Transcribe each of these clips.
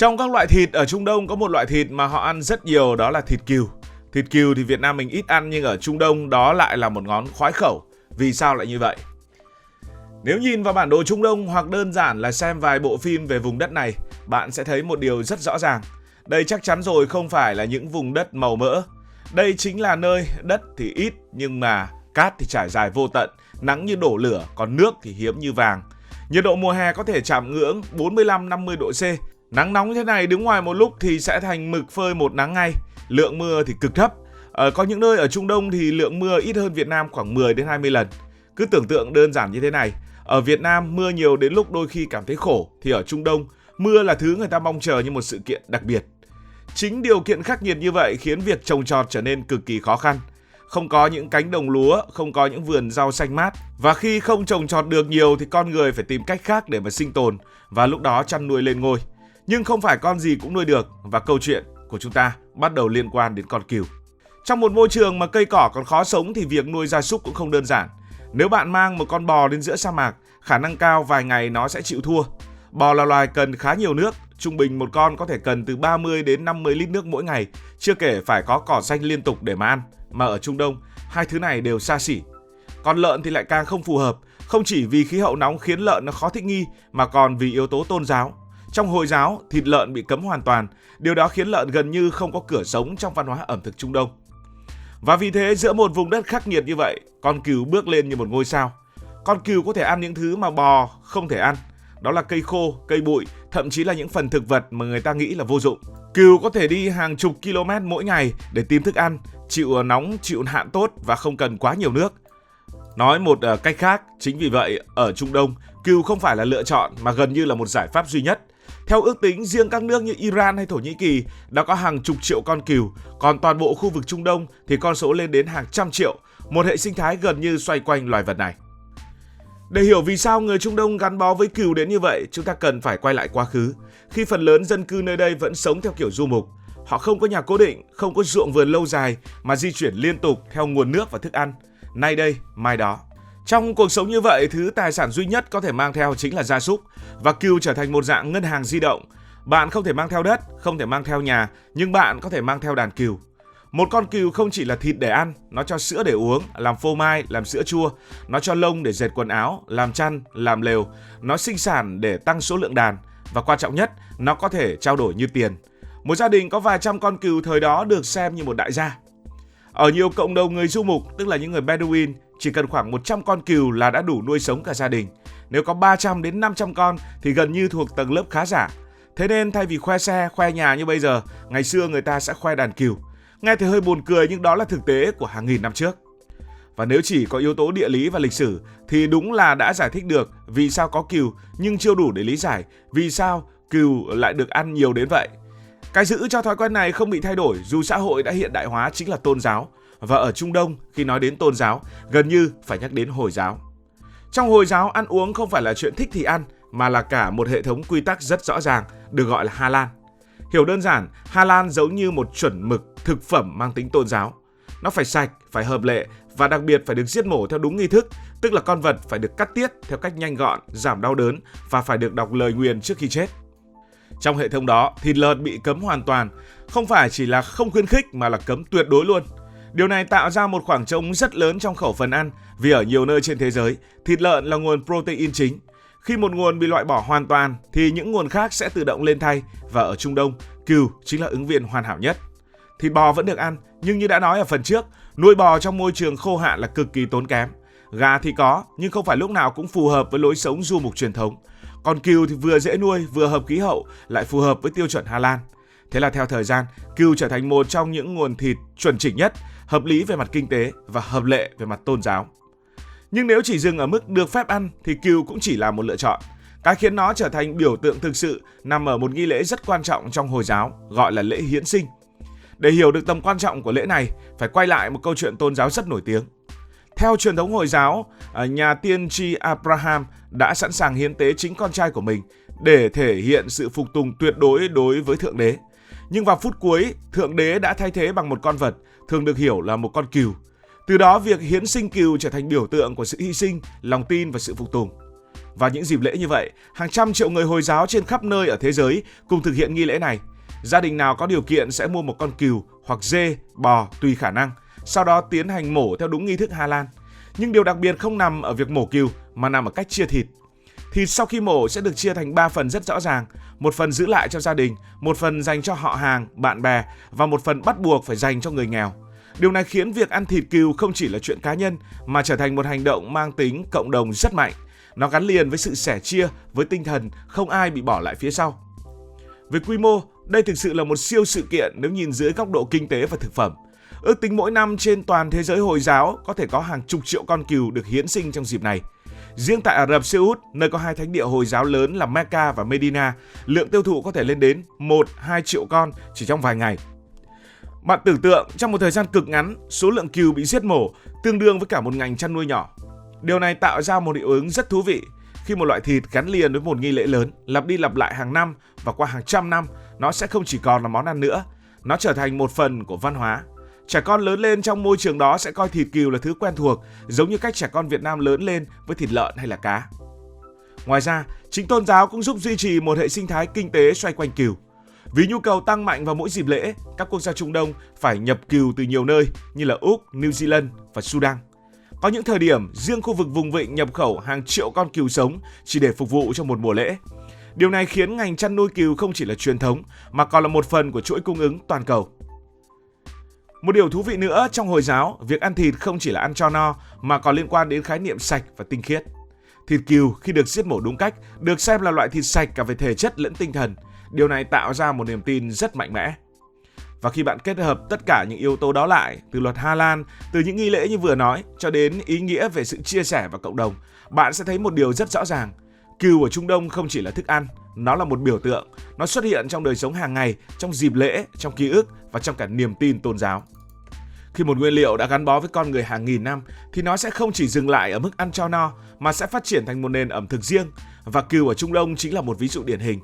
Trong các loại thịt ở Trung Đông có một loại thịt mà họ ăn rất nhiều, đó là thịt cừu. Thịt cừu thì Việt Nam mình ít ăn, nhưng ở Trung Đông đó lại là một món khoái khẩu. Vì sao lại như vậy? Nếu nhìn vào bản đồ Trung Đông hoặc đơn giản là xem vài bộ phim về vùng đất này, bạn sẽ thấy một điều rất rõ ràng. Đây chắc chắn rồi không phải là những vùng đất màu mỡ. Đây chính là nơi đất thì ít nhưng mà cát thì trải dài vô tận, nắng như đổ lửa, còn nước thì hiếm như vàng. Nhiệt độ mùa hè có thể chạm ngưỡng 45-50 độ C. Nắng nóng thế này đứng ngoài một lúc thì sẽ thành mực phơi một nắng ngay. Lượng mưa thì cực thấp. Có những nơi ở Trung Đông thì lượng mưa ít hơn Việt Nam khoảng 10 đến 20 lần. Cứ tưởng tượng đơn giản như thế này. Ở Việt Nam mưa nhiều đến lúc đôi khi cảm thấy khổ, thì ở Trung Đông mưa là thứ người ta mong chờ như một sự kiện đặc biệt. Chính điều kiện khắc nghiệt như vậy khiến việc trồng trọt trở nên cực kỳ khó khăn. Không có những cánh đồng lúa, không có những vườn rau xanh mát. Và khi không trồng trọt được nhiều thì con người phải tìm cách khác để mà sinh tồn. Và lúc đó chăn nuôi lên ngôi. Nhưng không phải con gì cũng nuôi được. Và câu chuyện của chúng ta bắt đầu liên quan đến con cừu. Trong một môi trường mà cây cỏ còn khó sống thì việc nuôi gia súc cũng không đơn giản. Nếu bạn mang một con bò đến giữa sa mạc, khả năng cao vài ngày nó sẽ chịu thua. Bò là loài cần khá nhiều nước, trung bình một con có thể cần từ 30 đến 50 lít nước mỗi ngày, chưa kể phải có cỏ xanh liên tục để mà ăn. Mà ở Trung Đông, hai thứ này đều xa xỉ. Còn lợn thì lại càng không phù hợp, không chỉ vì khí hậu nóng khiến lợn nó khó thích nghi, mà còn vì yếu tố tôn giáo. Trong Hồi giáo, thịt lợn bị cấm hoàn toàn, điều đó khiến lợn gần như không có cửa sống trong văn hóa ẩm thực Trung Đông. Và vì thế giữa một vùng đất khắc nghiệt như vậy, con cừu bước lên như một ngôi sao. Con cừu có thể ăn những thứ mà bò không thể ăn. Đó là cây khô, cây bụi, thậm chí là những phần thực vật mà người ta nghĩ là vô dụng. Cừu có thể đi hàng chục km mỗi ngày để tìm thức ăn, chịu nóng, chịu hạn tốt và không cần quá nhiều nước. Nói một cách khác, chính vì vậy ở Trung Đông, cừu không phải là lựa chọn mà gần như là một giải pháp duy nhất. Theo ước tính, riêng các nước như Iran hay Thổ Nhĩ Kỳ đã có hàng chục triệu con cừu, còn toàn bộ khu vực Trung Đông thì con số lên đến hàng trăm triệu, một hệ sinh thái gần như xoay quanh loài vật này. Để hiểu vì sao người Trung Đông gắn bó với cừu đến như vậy, chúng ta cần phải quay lại quá khứ, khi phần lớn dân cư nơi đây vẫn sống theo kiểu du mục. Họ không có nhà cố định, không có ruộng vườn lâu dài mà di chuyển liên tục theo nguồn nước và thức ăn, nay đây, mai đó. Trong cuộc sống như vậy, thứ tài sản duy nhất có thể mang theo chính là gia súc, và cừu trở thành một dạng ngân hàng di động. Bạn không thể mang theo đất, không thể mang theo nhà, nhưng bạn có thể mang theo đàn cừu. Một con cừu không chỉ là thịt để ăn, nó cho sữa để uống, làm phô mai, làm sữa chua, nó cho lông để dệt quần áo, làm chăn, làm lều, nó sinh sản để tăng số lượng đàn, và quan trọng nhất, nó có thể trao đổi như tiền. Một gia đình có vài trăm con cừu thời đó được xem như một đại gia. Ở nhiều cộng đồng người du mục, tức là những người Bedouin, chỉ cần khoảng 100 con cừu là đã đủ nuôi sống cả gia đình. Nếu có 300 đến 500 con thì gần như thuộc tầng lớp khá giả. Thế nên thay vì khoe xe, khoe nhà như bây giờ, ngày xưa người ta sẽ khoe đàn cừu. Nghe thì hơi buồn cười nhưng đó là thực tế của hàng nghìn năm trước. Và nếu chỉ có yếu tố địa lý và lịch sử thì đúng là đã giải thích được vì sao có cừu, nhưng chưa đủ để lý giải vì sao cừu lại được ăn nhiều đến vậy. Cái giữ cho thói quen này không bị thay đổi dù xã hội đã hiện đại hóa chính là tôn giáo. Và ở Trung Đông, khi nói đến tôn giáo, gần như phải nhắc đến Hồi giáo. Trong Hồi giáo, ăn uống không phải là chuyện thích thì ăn, mà là cả một hệ thống quy tắc rất rõ ràng, được gọi là halal. Hiểu đơn giản, halal giống như một chuẩn mực thực phẩm mang tính tôn giáo. Nó phải sạch, phải hợp lệ và đặc biệt phải được giết mổ theo đúng nghi thức, tức là con vật phải được cắt tiết theo cách nhanh gọn, giảm đau đớn và phải được đọc lời nguyền trước khi chết. Trong hệ thống đó, thịt lợn bị cấm hoàn toàn, không phải chỉ là không khuyến khích mà là cấm tuyệt đối luôn. Điều này tạo ra một khoảng trống rất lớn trong khẩu phần ăn, vì ở nhiều nơi trên thế giới, thịt lợn là nguồn protein chính. Khi một nguồn bị loại bỏ hoàn toàn thì những nguồn khác sẽ tự động lên thay, và ở Trung Đông, cừu chính là ứng viên hoàn hảo nhất. Thịt bò vẫn được ăn, nhưng như đã nói ở phần trước, nuôi bò trong môi trường khô hạn là cực kỳ tốn kém. Gà thì có, nhưng không phải lúc nào cũng phù hợp với lối sống du mục truyền thống. Còn cừu thì vừa dễ nuôi, vừa hợp khí hậu, lại phù hợp với tiêu chuẩn halal. Thế là theo thời gian, cừu trở thành một trong những nguồn thịt chuẩn chỉnh nhất, hợp lý về mặt kinh tế và hợp lệ về mặt tôn giáo. Nhưng nếu chỉ dừng ở mức được phép ăn thì cừu cũng chỉ là một lựa chọn. Cái khiến nó trở thành biểu tượng thực sự nằm ở một nghi lễ rất quan trọng trong Hồi giáo, gọi là lễ hiến sinh. Để hiểu được tầm quan trọng của lễ này, phải quay lại một câu chuyện tôn giáo rất nổi tiếng. Theo truyền thống Hồi giáo, nhà tiên tri Abraham đã sẵn sàng hiến tế chính con trai của mình để thể hiện sự phục tùng tuyệt đối với Thượng Đế. Nhưng vào phút cuối, Thượng Đế đã thay thế bằng một con vật, thường được hiểu là một con cừu. Từ đó, việc hiến sinh cừu trở thành biểu tượng của sự hy sinh, lòng tin và sự phục tùng. Vào những dịp lễ như vậy, hàng trăm triệu người Hồi giáo trên khắp nơi ở thế giới cùng thực hiện nghi lễ này. Gia đình nào có điều kiện sẽ mua một con cừu hoặc dê, bò tùy khả năng, sau đó tiến hành mổ theo đúng nghi thức Hà Lan. Nhưng điều đặc biệt không nằm ở việc mổ cừu mà nằm ở cách chia thịt. Thịt sau khi mổ sẽ được chia thành 3 phần rất rõ ràng, một phần giữ lại cho gia đình, một phần dành cho họ hàng, bạn bè và một phần bắt buộc phải dành cho người nghèo. Điều này khiến việc ăn thịt cừu không chỉ là chuyện cá nhân mà trở thành một hành động mang tính cộng đồng rất mạnh. Nó gắn liền với sự sẻ chia, với tinh thần không ai bị bỏ lại phía sau. Về quy mô, đây thực sự là một siêu sự kiện nếu nhìn dưới góc độ kinh tế và thực phẩm. Ước tính mỗi năm trên toàn thế giới Hồi giáo có thể có hàng chục triệu con cừu được hiến sinh trong dịp này. Riêng tại Ả Rập Xê Út, nơi có hai thánh địa Hồi giáo lớn là Mecca và Medina, lượng tiêu thụ có thể lên đến 1-2 triệu con chỉ trong vài ngày. Bạn tưởng tượng trong một thời gian cực ngắn, số lượng cừu bị giết mổ tương đương với cả một ngành chăn nuôi nhỏ. Điều này tạo ra một hiệu ứng rất thú vị khi một loại thịt gắn liền với một nghi lễ lớn, lặp đi lặp lại hàng năm và qua hàng trăm năm, nó sẽ không chỉ còn là món ăn nữa, nó trở thành một phần của văn hóa. Trẻ con lớn lên trong môi trường đó sẽ coi thịt cừu là thứ quen thuộc, giống như cách trẻ con Việt Nam lớn lên với thịt lợn hay là cá. Ngoài ra, chính tôn giáo cũng giúp duy trì một hệ sinh thái kinh tế xoay quanh cừu. Vì nhu cầu tăng mạnh vào mỗi dịp lễ, các quốc gia Trung Đông phải nhập cừu từ nhiều nơi như là Úc, New Zealand và Sudan. Có những thời điểm, riêng khu vực vùng vịnh nhập khẩu hàng triệu con cừu sống chỉ để phục vụ cho một mùa lễ. Điều này khiến ngành chăn nuôi cừu không chỉ là truyền thống mà còn là một phần của chuỗi cung ứng toàn cầu. Một điều thú vị nữa trong Hồi giáo, việc ăn thịt không chỉ là ăn cho no mà còn liên quan đến khái niệm sạch và tinh khiết. Thịt cừu khi được giết mổ đúng cách được xem là loại thịt sạch cả về thể chất lẫn tinh thần. Điều này tạo ra một niềm tin rất mạnh mẽ. Và khi bạn kết hợp tất cả những yếu tố đó lại, từ luật Hà Lan, từ những nghi lễ như vừa nói, cho đến ý nghĩa về sự chia sẻ và cộng đồng, bạn sẽ thấy một điều rất rõ ràng. Cừu ở Trung Đông không chỉ là thức ăn, nó là một biểu tượng. Nó xuất hiện trong đời sống hàng ngày, trong dịp lễ, trong ký ức và trong cả niềm tin tôn giáo. Khi một nguyên liệu đã gắn bó với con người hàng nghìn năm, thì nó sẽ không chỉ dừng lại ở mức ăn cho no, mà sẽ phát triển thành một nền ẩm thực riêng. Và cừu ở Trung Đông chính là một ví dụ điển hình.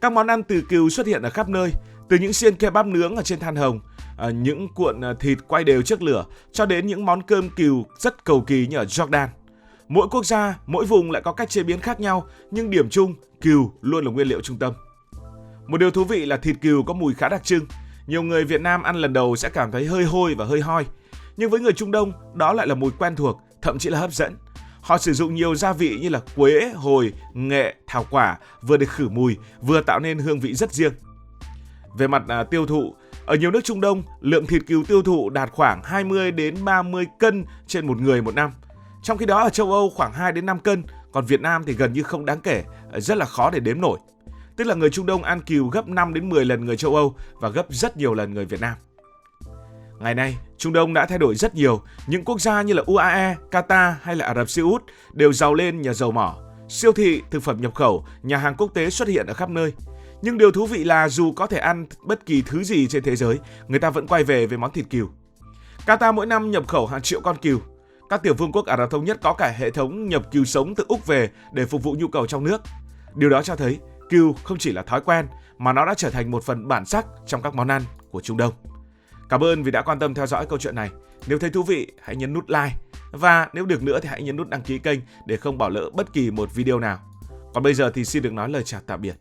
Các món ăn từ cừu xuất hiện ở khắp nơi, từ những xiên kebab nướng ở trên than hồng, những cuộn thịt quay đều trước lửa, cho đến những món cơm cừu rất cầu kỳ như ở Jordan. Mỗi quốc gia, mỗi vùng lại có cách chế biến khác nhau, nhưng điểm chung, cừu luôn là nguyên liệu trung tâm. Một điều thú vị là thịt cừu có mùi khá đặc trưng. Nhiều người Việt Nam ăn lần đầu sẽ cảm thấy hơi hôi và hơi hoi. Nhưng với người Trung Đông, đó lại là mùi quen thuộc, thậm chí là hấp dẫn. Họ sử dụng nhiều gia vị như là quế, hồi, nghệ, thảo quả, vừa để khử mùi, vừa tạo nên hương vị rất riêng. Về mặt tiêu thụ, ở nhiều nước Trung Đông, lượng thịt cừu tiêu thụ đạt khoảng 20 đến 30 cân trên một người một năm. Trong khi đó ở châu Âu khoảng 2 đến 5 cân, còn Việt Nam thì gần như không đáng kể, rất là khó để đếm nổi. Tức là người Trung Đông ăn cừu gấp 5 đến 10 lần người châu Âu và gấp rất nhiều lần người Việt Nam. Ngày nay, Trung Đông đã thay đổi rất nhiều. Những quốc gia như là UAE, Qatar hay là Ả Rập Xê Út đều giàu lên nhờ dầu mỏ. Siêu thị, thực phẩm nhập khẩu, nhà hàng quốc tế xuất hiện ở khắp nơi. Nhưng điều thú vị là dù có thể ăn bất kỳ thứ gì trên thế giới, người ta vẫn quay về với món thịt cừu. Qatar mỗi năm nhập khẩu hàng triệu con cừu. Các tiểu vương quốc Ả Rập Thống Nhất có cả hệ thống nhập cừu sống từ Úc về để phục vụ nhu cầu trong nước. Điều đó cho thấy cừu không chỉ là thói quen mà nó đã trở thành một phần bản sắc trong các món ăn của Trung Đông. Cảm ơn vì đã quan tâm theo dõi câu chuyện này. Nếu thấy thú vị, hãy nhấn nút like. Và nếu được nữa thì hãy nhấn nút đăng ký kênh để không bỏ lỡ bất kỳ một video nào. Còn bây giờ thì xin được nói lời chào tạm biệt.